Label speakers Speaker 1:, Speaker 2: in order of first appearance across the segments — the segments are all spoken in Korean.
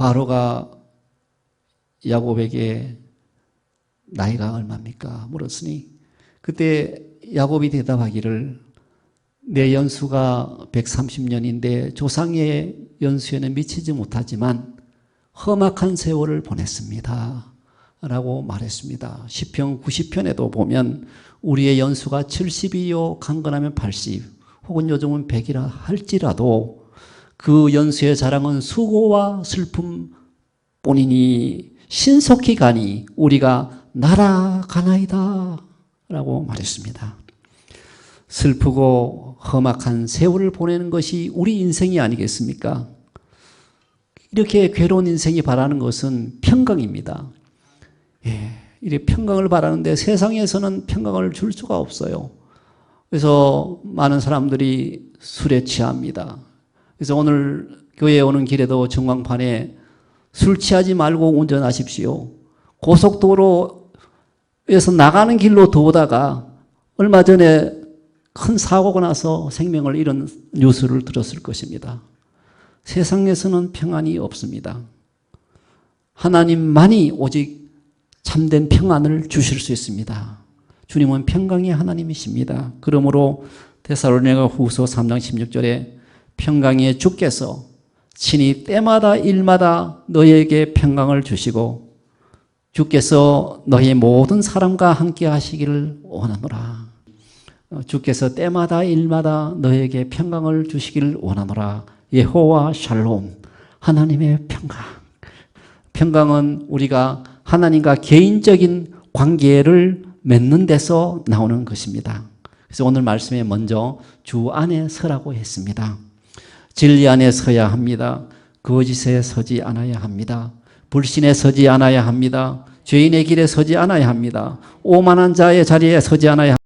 Speaker 1: 바로가 야곱에게 나이가 얼마입니까? 물었으니 그때 야곱이 대답하기를 내 연수가 130년인데 조상의 연수에는 미치지 못하지만 험악한 세월을 보냈습니다 라고 말했습니다. 시편 90편에도 보면 우리의 연수가 70이요 강건하면 80 혹은 요즘은 100이라 할지라도 그 연수의 자랑은 수고와 슬픔뿐이니 신속히 가니 우리가 날아가나이다 라고 말했습니다. 슬프고 험악한 세월을 보내는 것이 우리 인생이 아니겠습니까? 이렇게 괴로운 인생이 바라는 것은 평강입니다. 이렇게 평강을 바라는데 세상에서는 평강을 줄 수가 없어요. 그래서 많은 사람들이 술에 취합니다. 그래서 오늘 교회에 오는 길에도 전광판에 술 취하지 말고 운전하십시오. 고속도로에서 나가는 길로 도다가 얼마 전에 큰 사고가 나서 생명을 잃은 뉴스를 들었을 것입니다. 세상에서는 평안이 없습니다. 하나님만이 오직 참된 평안을 주실 수 있습니다. 주님은 평강의 하나님이십니다. 그러므로 데살로니가 후서 3장 16절에 평강의 주께서 친히 때마다 일마다 너희에게 평강을 주시고 주께서 너희 모든 사람과 함께 하시기를 원하노라. 주께서 때마다 일마다 너희에게 평강을 주시기를 원하노라. 여호와 샬롬, 하나님의 평강. 평강은 우리가 하나님과 개인적인 관계를 맺는 데서 나오는 것입니다. 그래서 오늘 말씀에 먼저 주 안에 서라고 했습니다. 진리 안에 서야 합니다. 거짓에 서지 않아야 합니다. 불신에 서지 않아야 합니다. 죄인의 길에 서지 않아야 합니다. 오만한 자의 자리에 서지 않아야 합니다.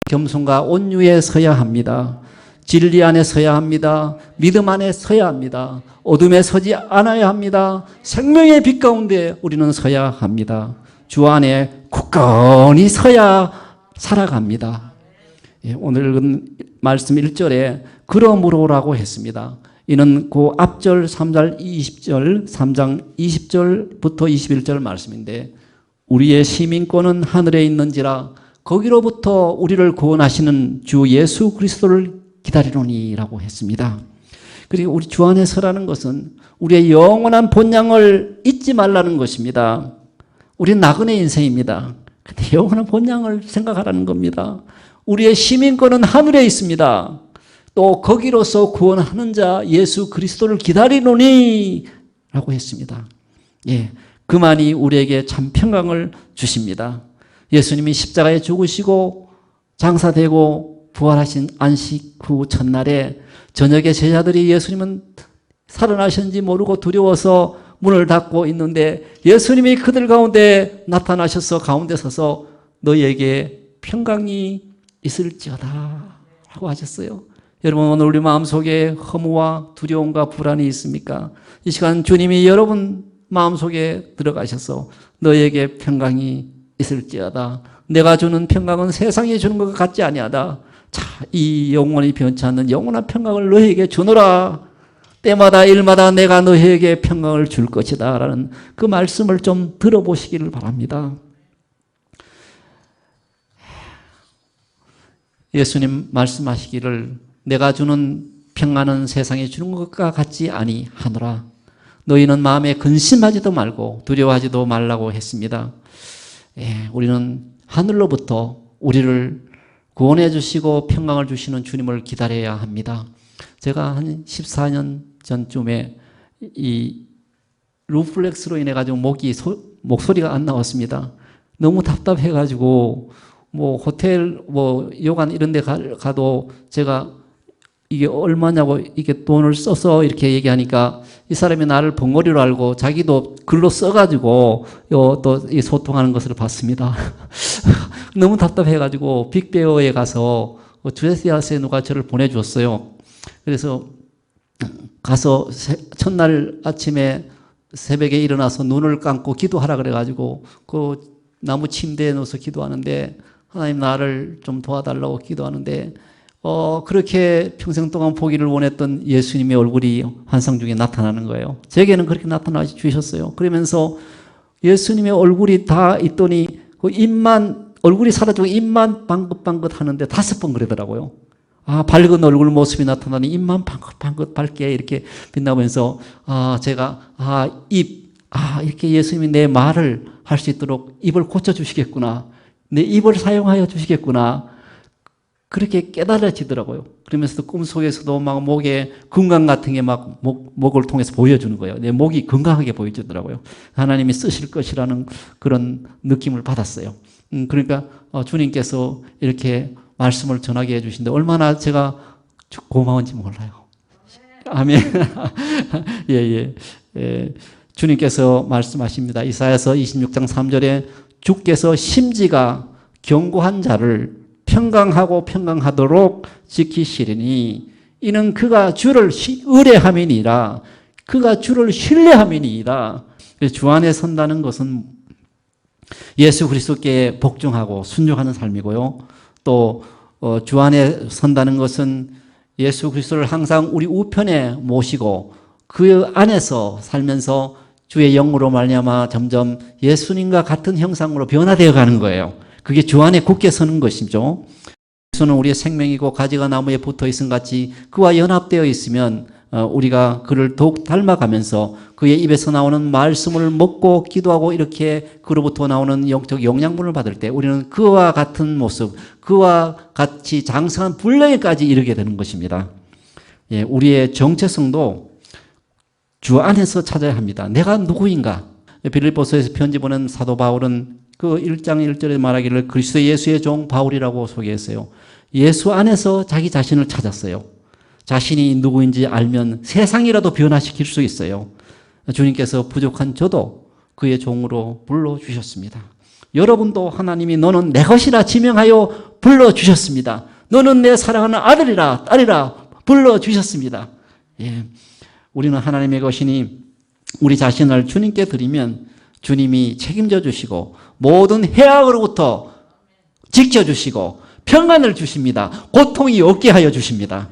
Speaker 1: 겸손과 온유에 서야 합니다. 진리 안에 서야 합니다. 믿음 안에 서야 합니다. 어둠에 서지 않아야 합니다. 생명의 빛 가운데 우리는 서야 합니다. 주 안에 굳건히 서야 살아갑니다. 오늘 읽은 말씀 1절에 그러므로라고 했습니다. 이는 그 앞절 3장 20절부터 21절 말씀인데 우리의 시민권은 하늘에 있는지라 거기로부터 우리를 구원하시는 주 예수 그리스도를 기다리노니라고 했습니다. 그리고 우리 주 안에 서라는 것은 우리의 영원한 본향을 잊지 말라는 것입니다. 우리는 나그네 인생입니다. 근데 영원한 본향을 생각하라는 겁니다. 우리의 시민권은 하늘에 있습니다. 또 거기로서 구원하는 자 예수 그리스도를 기다리노니 라고 했습니다. 그만이 우리에게 참 평강을 주십니다. 예수님이 십자가에 죽으시고 장사되고 부활하신 안식 후 첫날에 저녁에 제자들이 예수님은 살아나셨는지 모르고 두려워서 문을 닫고 있는데 예수님이 그들 가운데 나타나셔서 가운데 서서 너희에게 평강이 있을지어다 라고 하셨어요. 여러분 오늘 우리 마음속에 허무와 두려움과 불안이 있습니까? 이 시간 주님이 여러분 마음속에 들어가셔서 너희에게 평강이 있을지어다. 내가 주는 평강은 세상이 주는 것 같지 아니하다. 자, 이 영원히 변치 않는 영원한 평강을 너희에게 주노라. 때마다 일마다 내가 너희에게 평강을 줄 것이다 라는 그 말씀을 좀 들어보시기를 바랍니다. 예수님 말씀하시기를 내가 주는 평안은 세상에 주는 것과 같지 아니하노라. 너희는 마음에 근심하지도 말고 두려워하지도 말라고 했습니다. 우리는 하늘로부터 우리를 구원해 주시고 평강을 주시는 주님을 기다려야 합니다. 제가 한 14년 전쯤에 이 루플렉스로 인해 가지고 목소리가 안 나왔습니다. 너무 답답해 가지고 호텔 요관 이런 데 가도 제가 이게 얼마냐고 이게 돈을 써서 이렇게 얘기하니까 이 사람이 나를 벙어리로 알고 자기도 글로 써가지고 또 이 소통하는 것을 봤습니다. 너무 답답해가지고 빅베어에 가서 주에스야스에 누가 저를 보내줬어요. 그래서 가서 첫날 아침에 새벽에 일어나서 눈을 감고 기도하라 그래가지고 그 나무 침대에 누워서 기도하는데 하나님 나를 좀 도와달라고 기도하는데 그렇게 평생 동안 보기를 원했던 예수님의 얼굴이 환상 중에 나타나는 거예요. 제게는 그렇게 나타나 주셨어요. 그러면서 예수님의 얼굴이 다 있더니 그 얼굴이 사라지고 입만 방긋방긋 하는데 5번 그러더라고요. 밝은 얼굴 모습이 나타나니 입만 방긋방긋 밝게 이렇게 빛나면서, 제가, 이렇게 예수님이 내 말을 할 수 있도록 입을 고쳐주시겠구나. 내 입을 사용하여 주시겠구나. 그렇게 깨달아지더라고요. 그러면서도 꿈속에서도 막 목에 건강 같은 게 막 목을 통해서 보여주는 거예요. 내 목이 건강하게 보여주더라고요. 하나님이 쓰실 것이라는 그런 느낌을 받았어요. 그러니까 주님께서 이렇게 말씀을 전하게 해주신데 얼마나 제가 고마운지 몰라요. 아멘. 예. 주님께서 말씀하십니다. 이사야서 26장 3절에 주께서 심지가 견고한 자를 평강하도록 지키시리니 이는 그가 주를 의뢰함이니라. 그가 주를 신뢰함이니이다. 주 안에 선다는 것은 예수 그리스도께 복종하고 순종하는 삶이고요. 또 주 안에 선다는 것은 예수 그리스도를 항상 우리 우편에 모시고 그 안에서 살면서 주의 영으로 말미암아 점점 예수님과 같은 형상으로 변화되어 가는 거예요. 그게 주 안에 굳게 서는 것이죠. 그리스도는 우리의 생명이고 가지가 나무에 붙어 있음 같이 그와 연합되어 있으면 우리가 그를 더욱 닮아가면서 그의 입에서 나오는 말씀을 먹고 기도하고 이렇게 그로부터 나오는 영적 영양분을 받을 때 우리는 그와 같은 모습, 그와 같이 장성한 분량에까지 이르게 되는 것입니다. 우리의 정체성도 주 안에서 찾아야 합니다. 내가 누구인가? 빌립보서에서 편지 보낸 사도 바울은 그 1장 1절에 말하기를 그리스도 예수의 종 바울이라고 소개했어요. 예수 안에서 자기 자신을 찾았어요. 자신이 누구인지 알면 세상이라도 변화시킬 수 있어요. 주님께서 부족한 저도 그의 종으로 불러주셨습니다. 여러분도 하나님이 너는 내 것이라 지명하여 불러주셨습니다. 너는 내 사랑하는 아들이라 딸이라 불러주셨습니다. 우리는 하나님의 것이니 우리 자신을 주님께 드리면 주님이 책임져 주시고 모든 해악으로부터 지켜주시고 평안을 주십니다. 고통이 없게 하여 주십니다.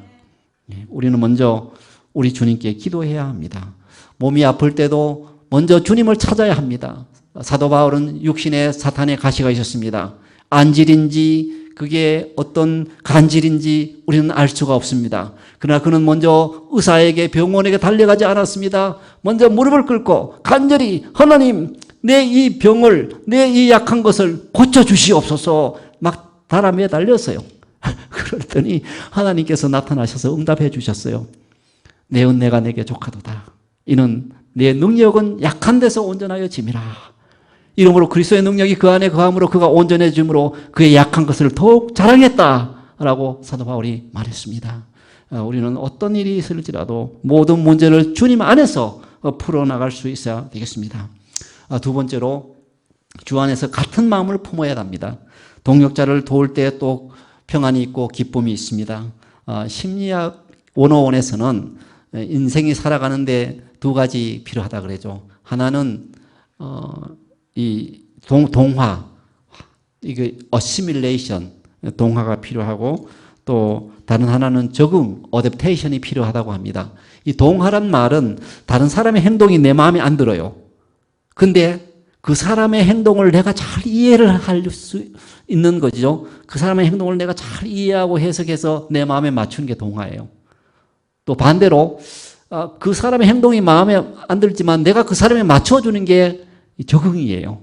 Speaker 1: 우리는 먼저 우리 주님께 기도해야 합니다. 몸이 아플 때도 먼저 주님을 찾아야 합니다. 사도 바울은 육신에 사탄의 가시가 있었습니다. 안질인지 그게 어떤 간질인지 우리는 알 수가 없습니다. 그러나 그는 먼저 의사에게 병원에게 달려가지 않았습니다. 먼저 무릎을 꿇고 간절히 하나님 내 이 병을 내 이 약한 것을 고쳐주시옵소서 막 다람에 달렸어요. 그랬더니 하나님께서 나타나셔서 응답해 주셨어요. 내 은혜가 내게 족하도다. 이는 내 능력은 약한 데서 온전하여 짐이라. 이러므로 그리스도의 능력이 그 안에 거함으로 그가 온전해짐으로 그의 약한 것을 더욱 자랑했다라고 사도 바울이 말했습니다. 우리는 어떤 일이 있을지라도 모든 문제를 주님 안에서 풀어나갈 수 있어야 되겠습니다. 두 번째로 주 안에서 같은 마음을 품어야 합니다. 동역자를 도울 때 또 평안이 있고 기쁨이 있습니다. 심리학 101에서는 인생이 살아가는데 두 가지 필요하다 그러죠. 하나는 이 동화, 이게 어시밀레이션, 동화가 필요하고 또 다른 하나는 적응, 어댑테이션이 필요하다고 합니다. 이 동화란 말은 다른 사람의 행동이 내 마음에 안 들어요. 근데 그 사람의 행동을 내가 잘 이해를 할 수 있는 거죠. 그 사람의 행동을 내가 잘 이해하고 해석해서 내 마음에 맞추는 게 동화예요. 또 반대로 그 사람의 행동이 마음에 안 들지만 내가 그 사람에 맞춰주는 게 적응이에요.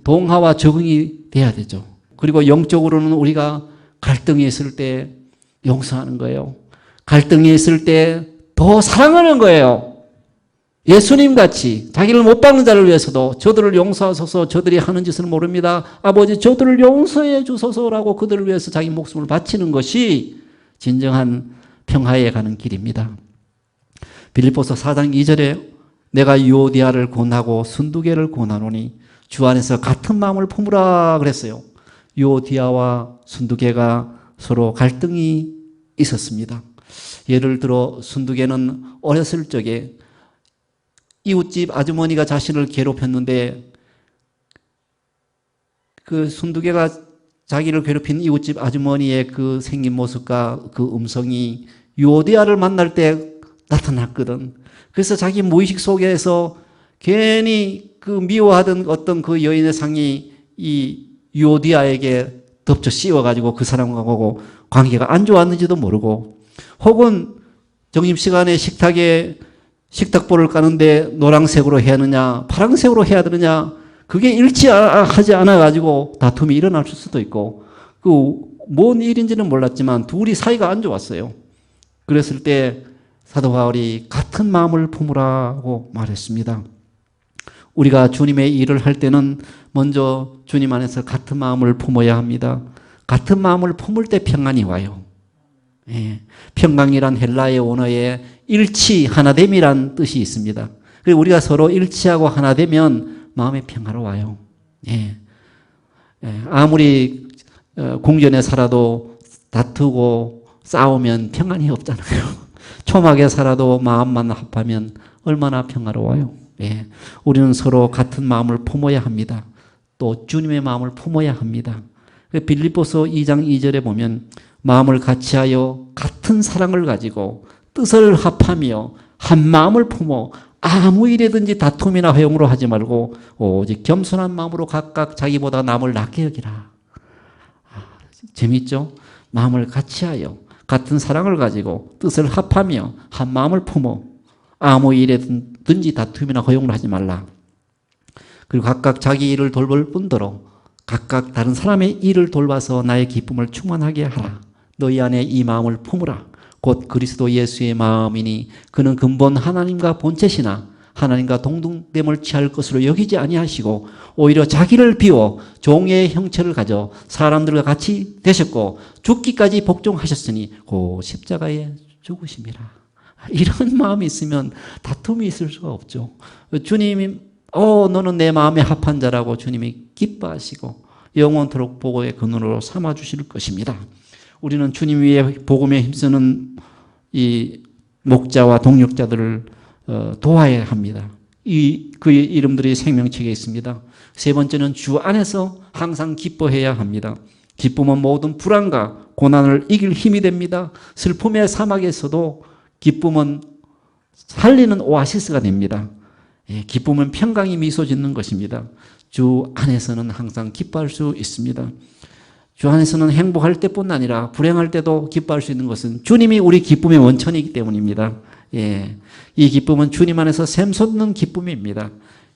Speaker 1: 동화와 적응이 돼야 되죠. 그리고 영적으로는 우리가 갈등이 있을 때 용서하는 거예요. 갈등이 있을 때 더 사랑하는 거예요. 예수님 같이 자기를 못 박는 자를 위해서도 저들을 용서하소서 저들이 하는 짓을 모릅니다. 아버지 저들을 용서해 주소서라고 그들을 위해서 자기 목숨을 바치는 것이 진정한 평화에 가는 길입니다. 빌립보서 4장 2절에 내가 유오디아를 권하고 순두개를 권하노니 주 안에서 같은 마음을 품으라 그랬어요. 유오디아와 순두개가 서로 갈등이 있었습니다. 예를 들어 순두개는 어렸을 적에 이웃집 아주머니가 자신을 괴롭혔는데 그 순두개가 자기를 괴롭힌 이웃집 아주머니의 그 생긴 모습과 그 음성이 유오디아를 만날 때 나타났거든. 그래서 자기 무의식 속에서 괜히 그 미워하던 어떤 그 여인의 상이 이 유오디아에게 덮쳐 씌워가지고 그 사람하고 관계가 안 좋았는지도 모르고, 혹은 점심시간에 식탁에 식탁보를 까는데 노란색으로 해야 하느냐 파란색으로 해야 되느냐 그게 일치하지 않아가지고 다툼이 일어날 수도 있고, 그 뭔 일인지는 몰랐지만 둘이 사이가 안 좋았어요. 그랬을 때 사도 바울이 같은 마음을 품으라고 말했습니다. 우리가 주님의 일을 할 때는 먼저 주님 안에서 같은 마음을 품어야 합니다. 같은 마음을 품을 때 평안이 와요. 예. 평강이란 헬라의 언어에 일치, 하나됨이란 뜻이 있습니다. 그리고 우리가 서로 일치하고 하나되면 마음의 평화로 와요. 예. 예. 아무리 궁전에 살아도 다투고 싸우면 평안이 없잖아요. 초막에 살아도 마음만 합하면 얼마나 평화로워요. 예. 우리는 서로 같은 마음을 품어야 합니다. 또 주님의 마음을 품어야 합니다. 빌립보서 2장 2절에 보면 마음을 같이하여 같은 사랑을 가지고 뜻을 합하며 한 마음을 품어 아무 일에든지 다툼이나 회용으로 하지 말고 오직 겸손한 마음으로 각각 자기보다 남을 낫게 여기라. 재밌죠? 마음을 같이하여 같은 사랑을 가지고 뜻을 합하며 한 마음을 품어 아무 일에든지 다툼이나 허용을 하지 말라. 그리고 각각 자기 일을 돌볼 뿐더러 각각 다른 사람의 일을 돌봐서 나의 기쁨을 충만하게 하라. 너희 안에 이 마음을 품으라. 곧 그리스도 예수의 마음이니 그는 근본 하나님과 본체시나 하나님과 동등됨을 취할 것으로 여기지 아니하시고 오히려 자기를 비워 종의 형체를 가져 사람들과 같이 되셨고 죽기까지 복종하셨으니 그 십자가에 죽으심이라. 이런 마음이 있으면 다툼이 있을 수가 없죠. 주님이 너는 내 마음에 합한 자라고 주님이 기뻐하시고 영원토록 복의 근원으로 삼아주실 것입니다. 우리는 주님 위에 복음에 힘쓰는 이 목자와 동력자들을 도와야 합니다. 그의 이름들이 생명책에 있습니다. 세 번째는 주 안에서 항상 기뻐해야 합니다. 기쁨은 모든 불안과 고난을 이길 힘이 됩니다. 슬픔의 사막에서도 기쁨은 살리는 오아시스가 됩니다. 기쁨은 평강이 미소 짓는 것입니다. 주 안에서는 항상 기뻐할 수 있습니다. 주 안에서는 행복할 때뿐 아니라 불행할 때도 기뻐할 수 있는 것은 주님이 우리 기쁨의 원천이기 때문입니다. 이 기쁨은 주님 안에서 샘솟는 기쁨입니다.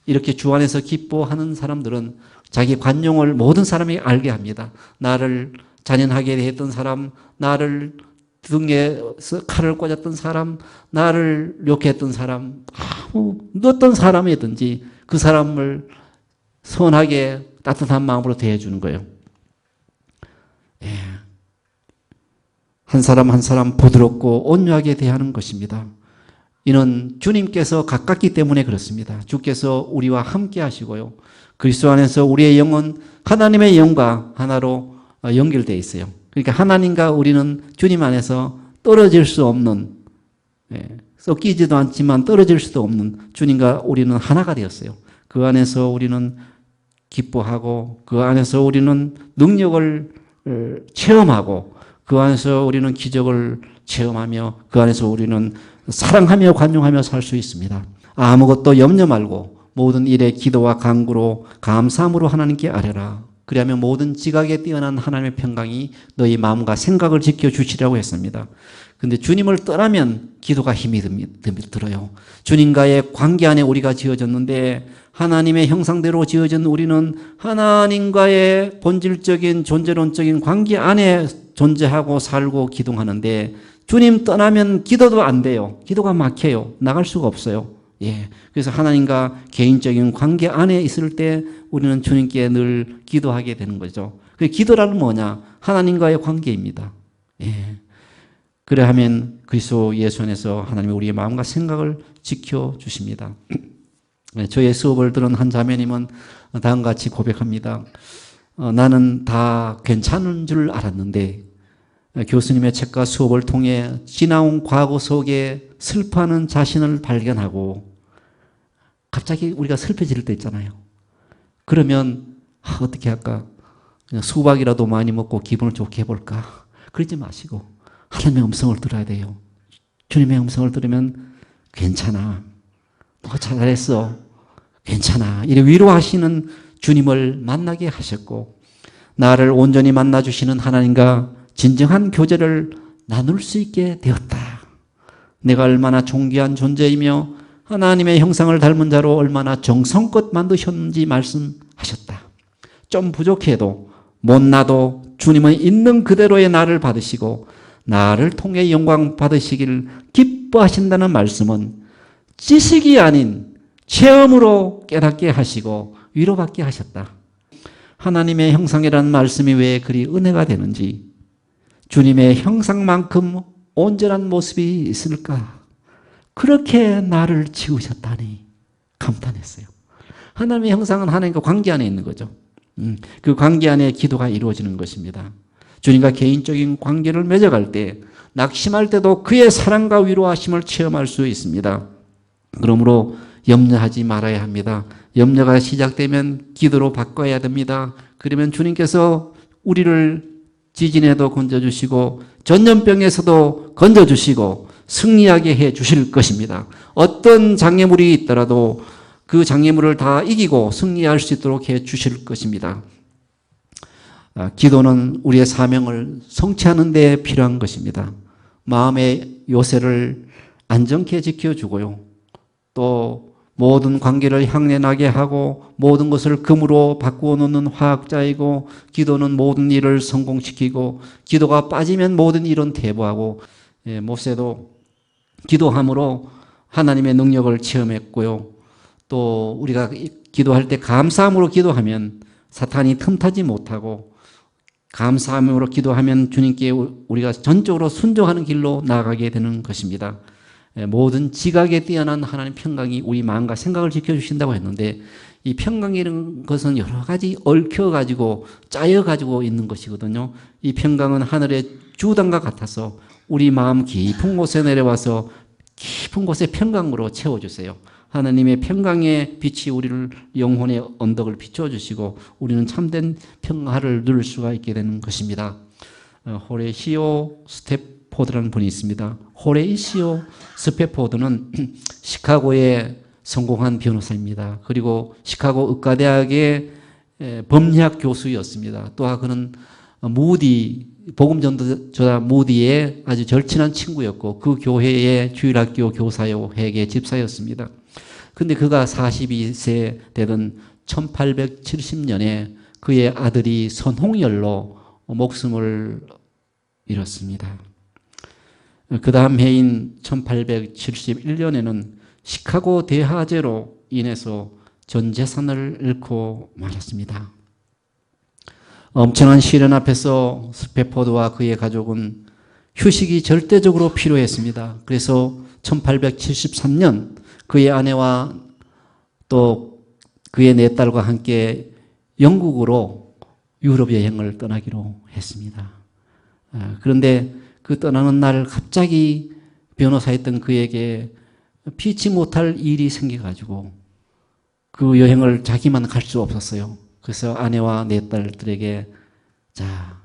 Speaker 1: 이렇게 주 안에서 기뻐하는 사람들은 자기 관용을 모든 사람이 알게 합니다. 나를 잔인하게 대했던 사람, 나를 등에 칼을 꽂았던 사람, 나를 욕했던 사람, 어떤 사람이든지 그 사람을 선하게 따뜻한 마음으로 대해주는 거예요. 한 사람 한 사람 부드럽고 온유하게 대하는 것입니다. 이는 주님께서 가깝기 때문에 그렇습니다. 주께서 우리와 함께 하시고요. 그리스도 안에서 우리의 영은 하나님의 영과 하나로 연결되어 있어요. 그러니까 하나님과 우리는 주님 안에서 떨어질 수 없는, 섞이지도 않지만 떨어질 수도 없는 주님과 우리는 하나가 되었어요. 그 안에서 우리는 기뻐하고 그 안에서 우리는 능력을 체험하고 그 안에서 우리는 기적을 체험하며 그 안에서 우리는 사랑하며 관용하며 살 수 있습니다. 아무것도 염려 말고 모든 일에 기도와 간구로 감사함으로 하나님께 아뢰라. 그리하면 모든 지각에 뛰어난 하나님의 평강이 너희 마음과 생각을 지켜주시라고 했습니다. 그런데 주님을 떠나면 기도가 힘이 들어요. 주님과의 관계 안에 우리가 지어졌는데 하나님의 형상대로 지어진 우리는 하나님과의 본질적인 존재론적인 관계 안에 존재하고 살고 기도하는데 주님 떠나면 기도도 안 돼요. 기도가 막혀요. 나갈 수가 없어요. 그래서 하나님과 개인적인 관계 안에 있을 때 우리는 주님께 늘 기도하게 되는 거죠. 그 기도라는 뭐냐? 하나님과의 관계입니다. 그래하면 그리스도 예수 안에서 하나님이 우리의 마음과 생각을 지켜주십니다. 저의 수업을 들은 한 자매님은 다음과 같이 고백합니다. 나는 다 괜찮은 줄 알았는데 교수님의 책과 수업을 통해 지나온 과거 속에 슬퍼하는 자신을 발견하고 갑자기 우리가 슬퍼질 때 있잖아요. 그러면 어떻게 할까? 그냥 수박이라도 많이 먹고 기분을 좋게 해볼까? 그러지 마시고 하나님의 음성을 들어야 돼요. 주님의 음성을 들으면 괜찮아. 너 잘했어. 괜찮아. 이래 위로하시는 주님을 만나게 하셨고 나를 온전히 만나주시는 하나님과 진정한 교제를 나눌 수 있게 되었다. 내가 얼마나 존귀한 존재이며 하나님의 형상을 닮은 자로 얼마나 정성껏 만드셨는지 말씀하셨다. 좀 부족해도 못나도 주님은 있는 그대로의 나를 받으시고 나를 통해 영광 받으시기를 기뻐하신다는 말씀은 지식이 아닌 체험으로 깨닫게 하시고 위로받게 하셨다. 하나님의 형상이라는 말씀이 왜 그리 은혜가 되는지, 주님의 형상만큼 온전한 모습이 있을까? 그렇게 나를 지으셨다니 감탄했어요. 하나님의 형상은 하나님과 관계 안에 있는 거죠. 그 관계 안에 기도가 이루어지는 것입니다. 주님과 개인적인 관계를 맺어갈 때, 낙심할 때도 그의 사랑과 위로하심을 체험할 수 있습니다. 그러므로 염려하지 말아야 합니다. 염려가 시작되면 기도로 바꿔야 됩니다. 그러면 주님께서 우리를 지진에도 건져주시고 전염병에서도 건져주시고 승리하게 해주실 것입니다. 어떤 장애물이 있더라도 그 장애물을 다 이기고 승리할 수 있도록 해주실 것입니다. 기도는 우리의 사명을 성취하는 데 필요한 것입니다. 마음의 요새를 안정케 지켜주고요. 또 모든 관계를 향내나게 하고 모든 것을 금으로 바꾸어 놓는 화학자이고, 기도는 모든 일을 성공시키고 기도가 빠지면 모든 일은 퇴보하고, 모세도 기도함으로 하나님의 능력을 체험했고요. 또 우리가 기도할 때 감사함으로 기도하면 사탄이 틈타지 못하고, 감사함으로 기도하면 주님께 우리가 전적으로 순종하는 길로 나아가게 되는 것입니다. 모든 지각에 뛰어난 하나님 평강이 우리 마음과 생각을 지켜주신다고 했는데, 이 평강이라는 것은 여러 가지 얽혀가지고 짜여가지고 있는 것이거든요. 이 평강은 하늘의 주당과 같아서 우리 마음 깊은 곳에 내려와서 깊은 곳에 평강으로 채워주세요. 하나님의 평강의 빛이 우리를 영혼의 언덕을 비춰주시고 우리는 참된 평화를 누릴 수가 있게 되는 것입니다. 호레시오 스태포드라는 분이 있습니다. 호레시오 스태포드는 시카고의 성공한 변호사입니다. 그리고 시카고 의과대학의 법리학 교수였습니다. 또한 그는 복음 전도자 무디의 아주 절친한 친구였고 그 교회의 주일학교 교사요 회계 집사였습니다. 근데 그가 42세 되던 1870년에 그의 아들이 선홍열로 목숨을 잃었습니다. 그 다음 해인 1871년에는 시카고 대화재로 인해서 전 재산을 잃고 말았습니다. 엄청난 시련 앞에서 스태포드와 그의 가족은 휴식이 절대적으로 필요했습니다. 그래서 1873년 그의 아내와 또 그의 네 딸과 함께 영국으로 유럽 여행을 떠나기로 했습니다. 그런데 그 떠나는 날 갑자기 변호사였던 그에게 피치 못할 일이 생겨가지고 그 여행을 자기만 갈 수 없었어요. 그래서 아내와 네 딸들에게 자,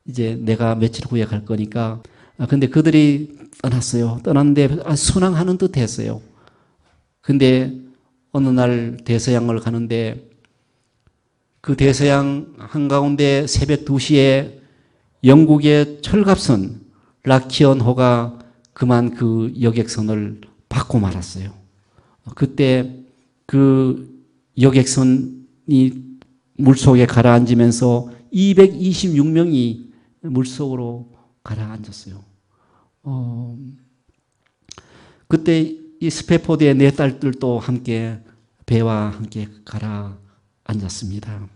Speaker 1: 이제 내가 며칠 후에 갈 거니까. 근데 그들이 떠났어요. 떠났는데 순항하는 듯 했어요. 근데 어느 날 대서양을 가는데 그 대서양 한가운데 새벽 2시에 영국의 철갑선 락키언호가 그만 그 여객선을 받고 말았어요. 그때 그 여객선이 물속에 가라앉으면서 226명이 물속으로 가라앉았어요. 그때 이 스태포드의 네 딸들도 함께 배와 함께 가라앉았습니다.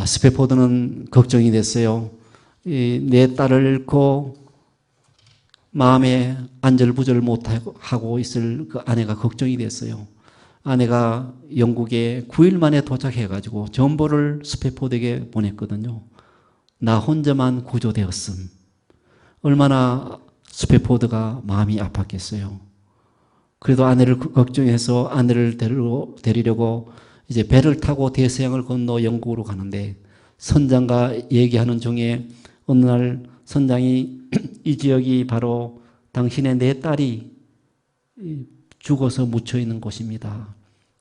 Speaker 1: 스태포드는 걱정이 됐어요. 이 네 딸을 잃고 마음에 안절부절 못하고 있을 그 아내가 걱정이 됐어요. 아내가 영국에 9일 만에 도착해가지고 전보를 스태포드에게 보냈거든요. 나 혼자만 구조되었음. 얼마나 스태포드가 마음이 아팠겠어요. 그래도 아내를 걱정해서 아내를 데리려고 이제 배를 타고 대서양을 건너 영국으로 가는데 선장과 얘기하는 중에 어느 날 선장이 이 지역이 바로 당신의 네 딸이 죽어서 묻혀 있는 곳입니다.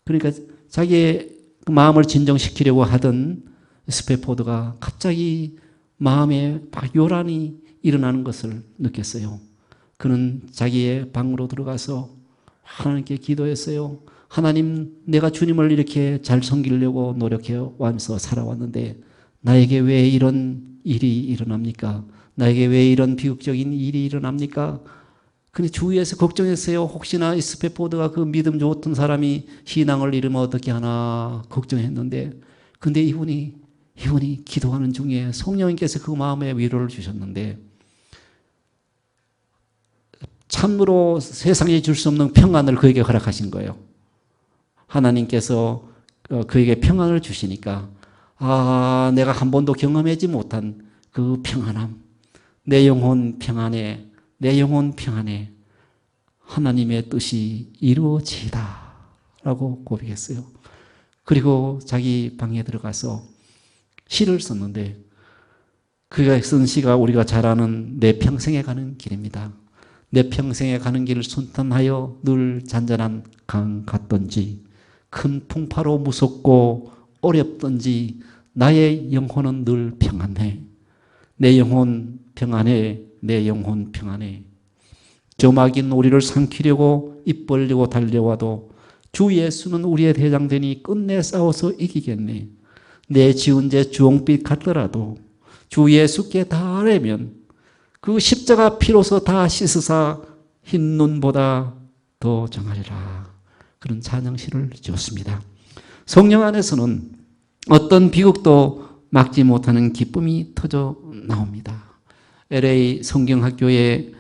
Speaker 1: 그러니까 자기의 마음을 진정시키려고 하던 스패포드가 갑자기 마음에 막 요란이 일어나는 것을 느꼈어요. 그는 자기의 방으로 들어가서 하나님께 기도했어요. 하나님, 내가 주님을 이렇게 잘 섬기려고 노력해 와면서 살아왔는데 나에게 왜 이런 일이 일어납니까? 나에게 왜 이런 비극적인 일이 일어납니까? 근데 주위에서 걱정했어요. 혹시나 이 스패포드가 그 믿음 좋던 사람이 신앙을 잃으면 어떻게 하나 걱정했는데, 근데 이분이 기도하는 중에 성령님께서 그 마음에 위로를 주셨는데, 참으로 세상에 줄 수 없는 평안을 그에게 허락하신 거예요. 하나님께서 그에게 평안을 주시니까, 아, 내가 한 번도 경험하지 못한 그 평안함, 내 영혼 평안에, 내 영혼 평안에 하나님의 뜻이 이루어지이다 라고 고백했어요. 그리고 자기 방에 들어가서 시를 썼는데, 그가 쓴 시가 우리가 잘 아는 내 평생에 가는 길입니다. 내 평생에 가는 길을 순탄하여 늘 잔잔한 강 같던지 큰 풍파로 무섭고 어렵던지 나의 영혼은 늘 평안해. 내 영혼 평안해. 내 영혼 평안해. 저막인 우리를 삼키려고 입 벌리고 달려와도 주 예수는 우리의 대장되니 끝내 싸워서 이기겠네. 내 지은 죄 주홍빛 같더라도 주 예수께 닿으려면 그 십자가 피로서 다 씻으사 흰 눈보다 더 정하리라. 그런 찬양시를 지었습니다. 성령 안에서는 어떤 비극도 막지 못하는 기쁨이 터져 나옵니다. LA 성경학교에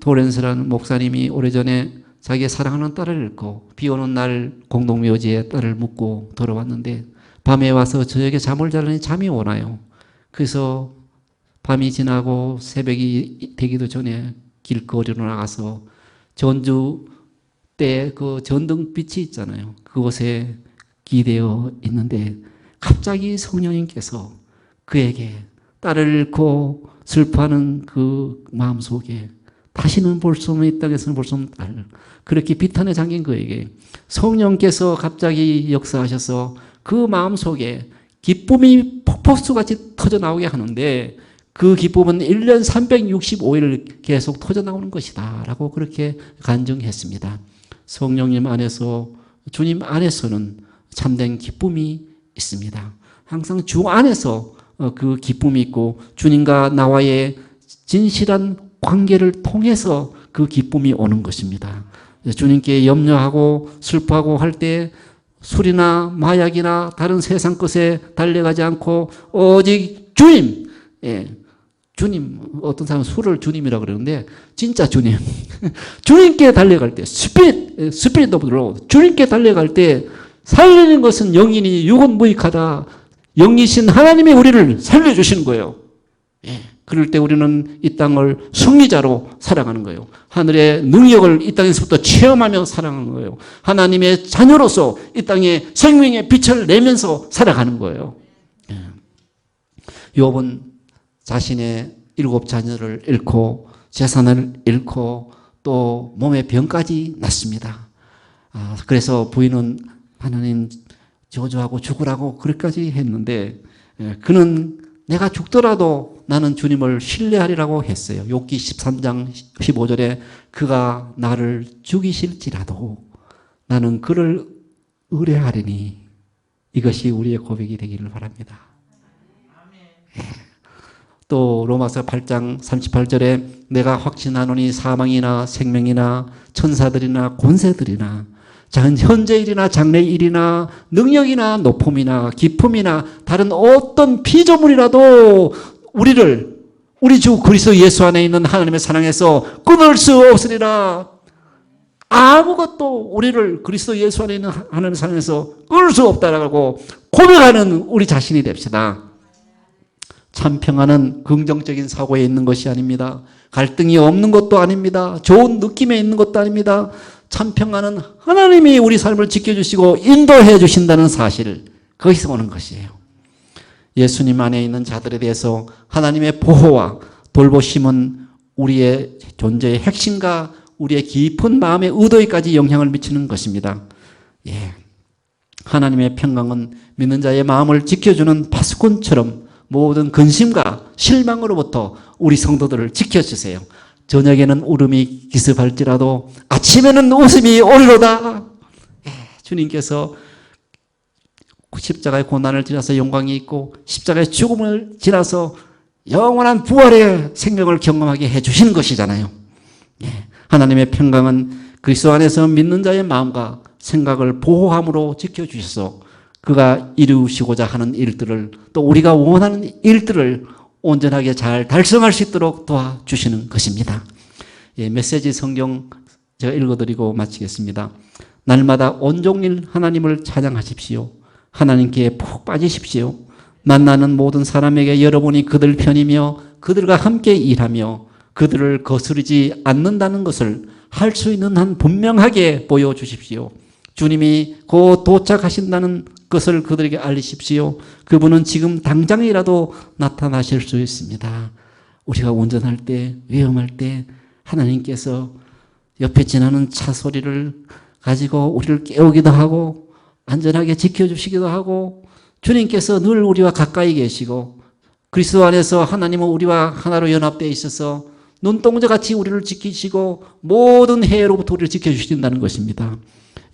Speaker 1: 도렌스라는 목사님이 오래전에 자기의 사랑하는 딸을 잃고 비 오는 날 공동묘지에 딸을 묻고 돌아왔는데 밤에 와서 저에게 잠을 자려니 잠이 오나요. 그래서 밤이 지나고 새벽이 되기도 전에 길거리로 나가서 전주 때 그 전등빛이 있잖아요. 그곳에 기대어 있는데 갑자기 성령님께서 그에게 딸을 잃고 슬퍼하는 그 마음속에 다시는 볼 수 없는 이 땅에서는 볼 수 없는 딸, 그렇게 비탄에 잠긴 그에게 성령께서 갑자기 역사하셔서 그 마음속에 기쁨이 폭포수같이 터져나오게 하는데 그 기쁨은 1년 365일 계속 터져나오는 것이다 라고 그렇게 간증했습니다. 성령님 안에서, 주님 안에서는 참된 기쁨이 있습니다. 항상 주 안에서 그 기쁨이 있고 주님과 나와의 진실한 관계를 통해서 그 기쁨이 오는 것입니다. 주님께 염려하고 슬퍼하고 할 때 술이나 마약이나 다른 세상 것에 달려가지 않고 오직 주님, 주님, 어떤 사람은 술을 주님이라고 그러는데 진짜 주님, 주님께 달려갈 때 스피릿 오브 로드, 주님께 달려갈 때 살리는 것은 영이니 육은 무익하다. 영이신 하나님이 우리를 살려주시는 거예요. 그럴 때 우리는 이 땅을 승리자로 살아가는 거예요. 하늘의 능력을 이 땅에서부터 체험하며 살아가는 거예요. 하나님의 자녀로서 이 땅에 생명의 빛을 내면서 살아가는 거예요. 욥은 자신의 7 자녀를 잃고 재산을 잃고 또 몸에 병까지 났습니다. 그래서 부인은 하나님 저주하고 죽으라고 그렇게까지 했는데 그는 내가 죽더라도 나는 주님을 신뢰하리라고 했어요. 욥기 13장 15절에 그가 나를 죽이실지라도 나는 그를 의뢰하리니, 이것이 우리의 고백이 되기를 바랍니다. 또 로마서 8장 38절에 내가 확신하노니 사망이나 생명이나 천사들이나 권세들이나 현재일이나 장래일이나 능력이나 높음이나 기품이나 다른 어떤 피조물이라도 우리를 우리 주 그리스도 예수 안에 있는 하나님의 사랑에서 끊을 수 없으리라. 아무것도 우리를 그리스도 예수 안에 있는 하나님의 사랑에서 끊을 수 없다라고 고백하는 우리 자신이 됩시다. 참 평안은 긍정적인 사고에 있는 것이 아닙니다. 갈등이 없는 것도 아닙니다. 좋은 느낌에 있는 것도 아닙니다. 참 평안은 하나님이 우리 삶을 지켜주시고 인도해 주신다는 사실, 거기서 오는 것이에요. 예수님 안에 있는 자들에 대해서 하나님의 보호와 돌보심은 우리의 존재의 핵심과 우리의 깊은 마음의 의도에까지 영향을 미치는 것입니다. 예. 하나님의 평강은 믿는 자의 마음을 지켜주는 파수꾼처럼 모든 근심과 실망으로부터 우리 성도들을 지켜주세요. 저녁에는 울음이 기습할지라도 아침에는 웃음이 오리로다. 예. 주님께서 십자가의 고난을 지나서 영광이 있고 십자가의 죽음을 지나서 영원한 부활의 생명을 경험하게 해주시는 것이잖아요. 예. 하나님의 평강은 그리스도 안에서 믿는 자의 마음과 생각을 보호함으로 지켜주셔서 그가 이루시고자 하는 일들을 또 우리가 원하는 일들을 온전하게 잘 달성할 수 있도록 도와주시는 것입니다. 예, 메시지 성경 제가 읽어드리고 마치겠습니다. 날마다 온종일 하나님을 찬양하십시오. 하나님께 푹 빠지십시오. 만나는 모든 사람에게 여러분이 그들 편이며 그들과 함께 일하며 그들을 거스르지 않는다는 것을 할 수 있는 한 분명하게 보여주십시오. 주님이 곧 도착하신다는 것을 그들에게 알리십시오. 그분은 지금 당장이라도 나타나실 수 있습니다. 우리가 운전할 때, 위험할 때 하나님께서 옆에 지나는 차 소리를 가지고 우리를 깨우기도 하고 안전하게 지켜주시기도 하고 주님께서 늘 우리와 가까이 계시고 그리스도 안에서 하나님은 우리와 하나로 연합되어 있어서 눈동자같이 우리를 지키시고 모든 해로부터 우리를 지켜주신다는 것입니다.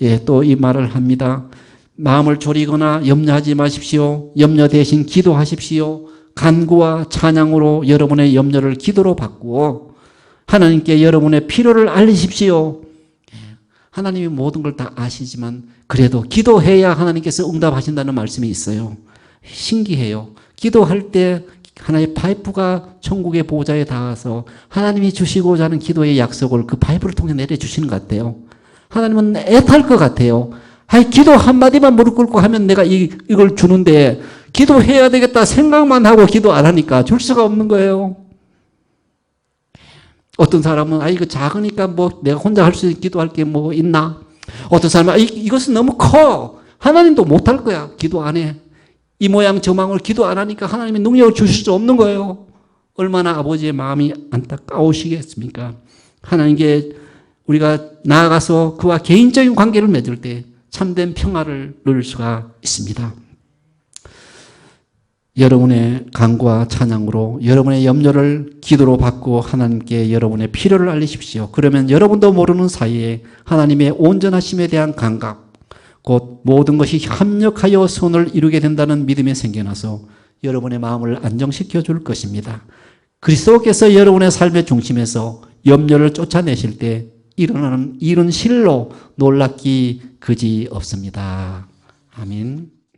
Speaker 1: 예, 또 이 말을 합니다. 마음을 졸이거나 염려하지 마십시오. 염려 대신 기도하십시오. 간구와 찬양으로 여러분의 염려를 기도로 바꾸어 하나님께 여러분의 필요를 알리십시오. 하나님이 모든 걸 다 아시지만 그래도 기도해야 하나님께서 응답하신다는 말씀이 있어요. 신기해요. 기도할 때 하나의 파이프가 천국의 보좌에 닿아서 하나님이 주시고자 하는 기도의 약속을 그 파이프를 통해 내려주시는 것 같아요. 하나님은 애탈 것 같아요. 기도 한마디만 무릎 꿇고 하면 내가 이걸 주는데 기도해야 되겠다 생각만 하고 기도 안 하니까 줄 수가 없는 거예요. 어떤 사람은 이거 작으니까 뭐 내가 혼자 할 수 있는 기도할 게 뭐 있나? 어떤 사람은 이것은 너무 커. 하나님도 못할 거야. 기도 안 해. 이 모양 저 모양을 기도 안 하니까 하나님이 능력을 주실 수 없는 거예요. 얼마나 아버지의 마음이 안타까우시겠습니까? 하나님께 우리가 나아가서 그와 개인적인 관계를 맺을 때 참된 평화를 누릴 수가 있습니다. 여러분의 간구와 찬양으로 여러분의 염려를 기도로 받고 하나님께 여러분의 필요를 알리십시오. 그러면 여러분도 모르는 사이에 하나님의 온전하심에 대한 감각, 곧 모든 것이 합력하여 선을 이루게 된다는 믿음이 생겨나서 여러분의 마음을 안정시켜 줄 것입니다. 그리스도께서 여러분의 삶의 중심에서 염려를 쫓아내실 때 일어나는 일은 실로 놀랍기 그지 없습니다. 아멘.